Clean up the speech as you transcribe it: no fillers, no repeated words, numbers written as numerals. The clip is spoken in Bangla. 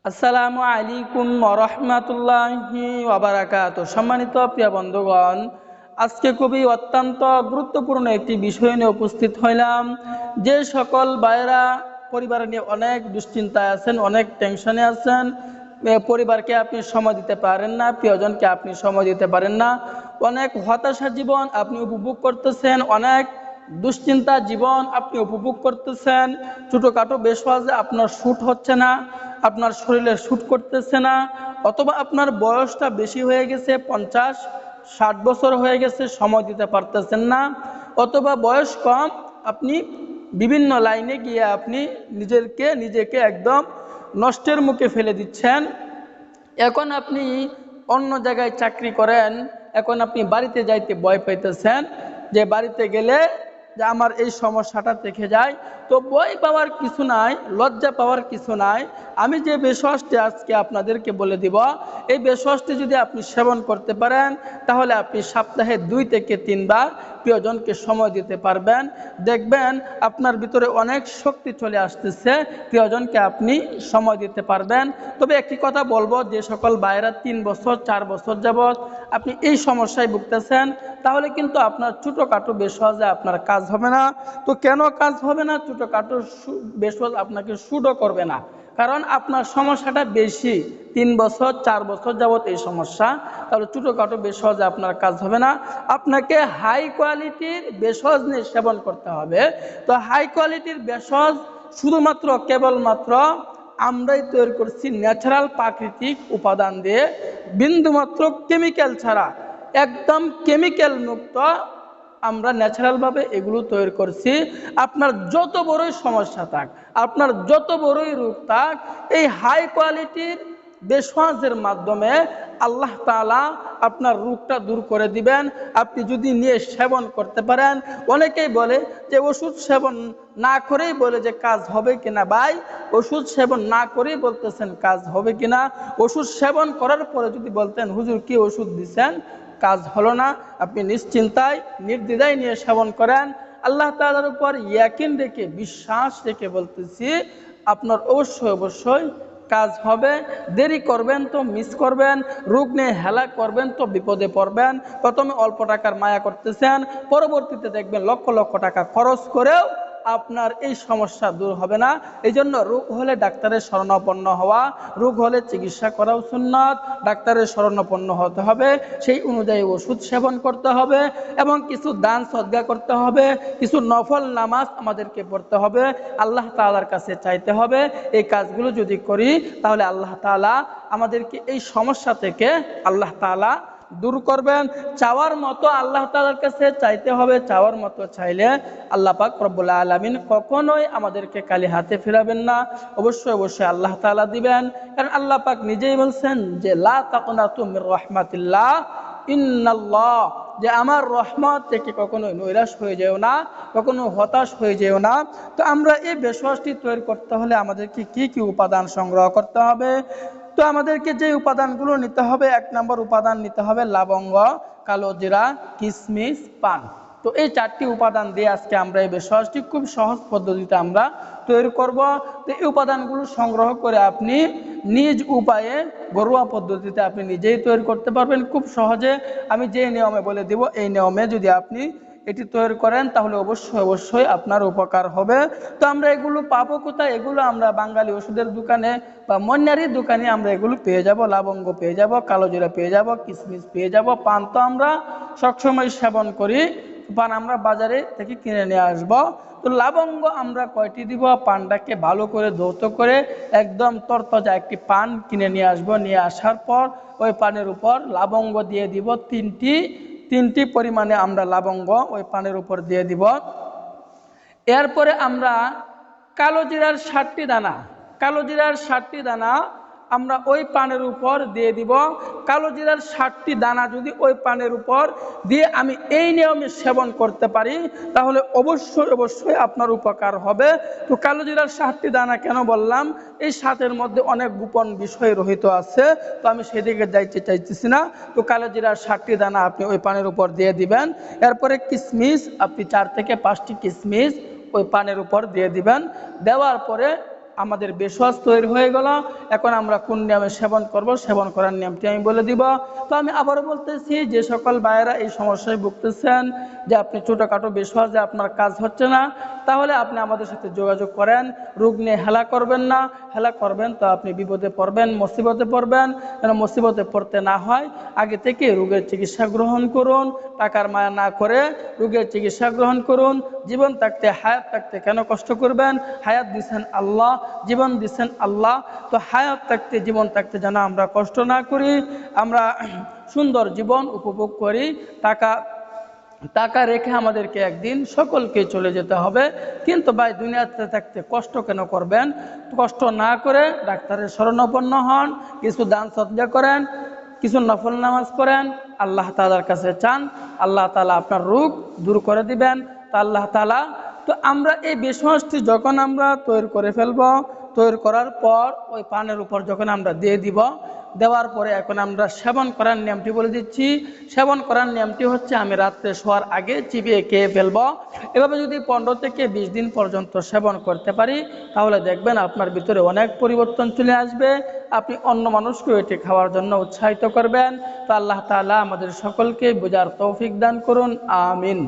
আসসালামু আলাইকুম ওয়া রাহমাতুল্লাহি ওয়া বারাকাতুহু। সম্মানিত প্রিয় বন্ধুগণ, আজকে খুবই অত্যন্ত গুরুত্বপূর্ণ একটি বিষয় নিয়ে উপস্থিত হইলাম। যে সকল ভাইয়েরা পরিবার নিয়ে অনেক দুশ্চিন্তায় আছেন, অনেক টেনশনে আছেন, পরিবারকে আপনি সময় দিতে পারেন না, প্রিয়জনকে আপনি সময় দিতে পারেন না, অনেক হতাশা জীবন আপনি উপভোগ করতেছেন, অনেক দুশ্চিন্তা জীবন আপনি উপভোগ করতেছেন, ছোটোখাটো বেশওয়াজে আপনার শ্যুট হচ্ছে না, আপনার শরীরে শ্যুট করতেছে না, অথবা আপনার বয়সটা বেশি হয়ে গেছে, 50-60 বছর হয়ে গেছে, সময় দিতে পারতেছেন না, অথবা বয়স কম, আপনি বিভিন্ন লাইনে গিয়ে আপনি নিজেকে একদম নষ্টের মুখে ফেলে দিচ্ছেন। এখন আপনি অন্য জায়গায় চাকরি করেন, এখন আপনি বাড়িতে যাইতে ভয় পাইতেছেন যে বাড়িতে গেলে যে আমার এই সমস্যাটা থেকে যায়। তো ভয় পাওয়ার কিছু নাই, লজ্জা পাওয়ার কিছু নাই। আমি যে বেশওয়াজটি আজকে আপনাদেরকে বলে দিব, এই বেশওয়াজটি যদি আপনি সেবন করতে পারেন তাহলে আপনি সপ্তাহে 2 থেকে 3 বার প্রিয়জনকে সময় দিতে পারবেন। দেখবেন আপনার ভিতরে অনেক শক্তি চলে আসতেছে, প্রিয়জনকে আপনি সময় দিতে পারবেন। তবে একটি কথা বলবো, যে সকল ভাইয়েরা 3 বছর 4 বছর যাবৎ আপনি এই সমস্যায় ভুগতেছেন, তাহলে কিন্তু আপনার ছোটোখাটো বেশওয়াজে আপনার কাজ হবে না। তো কেন কাজ হবে না? ছোটোখাটো বেশওয়াজ আপনাকে শ্যুটও করবে না, কারণ আপনার সমস্যাটা বেশি, 3 বছর 4 বছর যাবৎ এই সমস্যা। তাহলে ছোটোখাটো বেশওয়াজে আপনার কাজ হবে না, আপনাকে হাই কোয়ালিটির বেশওয়াজ নিয়ে সেবন করতে হবে। তো হাই কোয়ালিটির বেশওয়াজ শুধুমাত্র কেবলমাত্র আমরাই তৈরি করছি ন্যাচারাল প্রাকৃতিক উপাদান দিয়ে, বিন্দুমাত্র কেমিক্যাল ছাড়া, একদম কেমিক্যাল মুক্ত আমরা ন্যাচারালভাবে এগুলো তৈরি করছি। আপনার যত বড়ই সমস্যা থাক, আপনার যত বড়ই রোগ থাক, এই হাই কোয়ালিটির বেশওয়াজের মাধ্যমে আল্লাহ তাআলা আপনার রোগটা দূর করে দিবেন, আপনি যদি নিয়ে সেবন করতে পারেন। অনেকেই বলে যে ওষুধ সেবন না করেই বলে যে কাজ হবে কিনা। ভাই, ওষুধ সেবন না করেই বলতেছেন কাজ হবে কিনা? ওষুধ সেবন করার পরে যদি বলতেন হুজুর কি ওষুধ দিচ্ছেন, কাজ হলো না, আপনি নিশ্চিন্তায় নির্দ্বিধায় নিয়ে সেবন করেন, আল্লাহ তাআলার উপর ইয়াকিন রেখে বিশ্বাস রেখে বলতেছি আপনার অবশ্যই কাজ হবে। দেরি করবেন তো মিস করবেন, রোগ নিয়ে হেলা করবেন তো বিপদে পড়বেন। প্রথমে অল্প টাকার মায়া করতেছেন, পরবর্তীতে দেখবেন লক্ষ লক্ষ টাকা খরচ করেও আপনার এই সমস্যা দূর হবে না। এই জন্য রোগ হলে ডাক্তারের শরণাপন্ন হওয়া, রোগ হলে চিকিৎসা করাও সুন্নাত, ডাক্তারের শরণাপন্ন হতে হবে, সেই অনুযায়ী ওষুধ সেবন করতে হবে, এবং কিছু দান সদকা করতে হবে, কিছু নফল নামাজ আমাদেরকে পড়তে হবে, আল্লাহ তাআলার কাছে চাইতে হবে। এই কাজগুলো যদি করি তাহলে আল্লাহ তাআলা আমাদেরকে এই সমস্যা থেকে আল্লাহ তাআলা দূর করবেন। চাওয়ার মতো আল্লাহ তাআলার কাছে চাইতে হবে, চাওয়ার মতো চাইলে আল্লাহ পাক রব্বুল আলামিন কখনোই আমাদেরকে খালি হাতে ফেরাবেন না, অবশ্যই আল্লাহ তাআলা দিবেন। কারণ আল্লাহ পাক নিজেই বলছেন যে লা তাকনাতু মির রাহমাতিল্লাহ ইন্নাল্লাহ, যে আমার রহমত থেকে কখনো নৈরাশ হয়ে যেও না, কখনো হতাশ হয়ে যেও না। তো আমরা এই বেশওয়াজটি তৈরি করতে হলে আমাদেরকে কি কি উপাদান সংগ্রহ করতে হবে? তো আমাদেরকে যে উপাদানগুলো নিতে হবে, 1 নম্বর উপাদান নিতে হবে লবঙ্গ, কালো জিরা, কিশমিশ, পান। তো এই 4টি উপাদান দিয়ে আজকে আমরা এই বেশওয়াজটি খুব সহজ পদ্ধতিতে আমরা তৈরি করব। তো এই উপাদানগুলো সংগ্রহ করে আপনি নিজ উপায়ে ঘরোয়া পদ্ধতিতে আপনি নিজেই তৈরি করতে পারবেন খুব সহজে। আমি যে নিয়মে বলে দিব, এই নিয়মে যদি আপনি এটি তৈরি করেন তাহলে অবশ্যই আপনার উপকার হবে। তো আমরা এগুলো পাবো কোথায়? এগুলো আমরা বাঙালি ওষুধের দোকানে বা মনিহারির দোকানে আমরা এগুলো পেয়ে যাব। লবঙ্গ পেয়ে যাব, কালো জিরা পেয়ে যাব, কিশমিশ পেয়ে যাব, পান তো আমরা সবসময় সেবন করি, পান আমরা বাজারে থেকে কিনে নিয়ে আসবো। তো লবঙ্গ আমরা কয়টি দিব? পানটাকে ভালো করে ধৌত করে একদম তরতাজা একটি পান কিনে নিয়ে আসবো। নিয়ে আসার পর ওই পানের উপর লবঙ্গ দিয়ে দিব, তিনটি পরিমাণে আমরা লবঙ্গ ওই পানের উপর দিয়ে দিব। এরপরে আমরা কালো জিরার 60টি দানা আমরা ওই পানের উপর দিয়ে দিব। কালো জিরার 60টি দানা যদি ওই পানের উপর দিয়ে আমি এই নিয়মে সেবন করতে পারি তাহলে অবশ্যই আপনার উপকার হবে। তো কালো জিরার 60টি দানা কেন বললাম? এই 7-এর মধ্যে অনেক গোপন বিষয় রহিত আছে, তো আমি সেদিকে যাইতে চাইতেছি না। তো কালো জিরার 60টি দানা আপনি ওই পানের উপর দিয়ে দিবেন। এরপরে কিশমিশ আপনি 4 থেকে 5টি কিশমিশ ওই পানের উপর দিয়ে দিবেন। দেওয়ার পরে আমাদের বেশওয়াজ তৈরি হয়ে গেল। এখন আমরা কোন নিয়মে সেবন করব, সেবন করার নিয়মটি আমি বলে দিব। তো আমি আবারও বলতেছি, যে সকল ভাইয়েরা এই সমস্যায় ভুগতেছেন যে আপনি ছোটোখাটো বেশওয়াজে আপনার কাজ হচ্ছে না, তাহলে আপনি আমাদের সাথে যোগাযোগ করেন। রোগ নিয়ে হেলা করবেন না, হেলা করবেন তো আপনি বিপদে পড়বেন, মুসিবতে পড়বেন। যেন মুসিবতে পড়তে না হয়, আগে থেকে রোগের চিকিৎসা গ্রহণ করুন। টাকার মায়া না করে রোগের চিকিৎসা গ্রহণ করুন। জীবন থাকতে, হায়াত থাকতে কেন কষ্ট করবেন? হায়াত দিচ্ছেন আল্লাহ, জীবন দিচ্ছেন আল্লাহ। তো হায়াত থাকতে, জীবন থাকতে যেন আমরা কষ্ট না করি, আমরা সুন্দর জীবন উপভোগ করি। টাকা রেখে আমাদেরকে একদিন সকলকে চলে যেতে হবে। কিন্তু ভাই, দুনিয়াতে থাকতে কষ্ট কেন করবেন? কষ্ট না করে ডাক্তারের শরণাপন্ন হন, কিছু দান সদকা করেন, কিছু নফল নামাজ পড়েন, আল্লাহ তাআলার কাছে চান, আল্লাহ তাআলা আপনার রোগ দূর করে দিবেন। তা আল্লাহ তাআলা, তো আমরা এই বেশওয়াজটি যখন আমরা তৈরি করে ফেলব, তৈরি করার পর ওই পানের উপর যখন আমরা দিয়ে দিব, দেওয়ার পরে এখন আমরা সেবন করার নিয়মটি বলে দিচ্ছি। সেবন করার নিয়মটি হচ্ছে, আমি রাত্রে শোয়ার আগে চিবিয়ে খেয়ে ফেলবো। এভাবে যদি 15 থেকে 20 দিন পর্যন্ত সেবন করতে পারি, তাহলে দেখবেন আপনার ভিতরে অনেক পরিবর্তন চলে আসবে। আপনি অন্য মানুষকেও এটি খাওয়ার জন্য উৎসাহিত করবেন। তো আল্লাহ তাআলা আমাদের সকলকে বোঝার তৌফিক দান করুন, আমিন।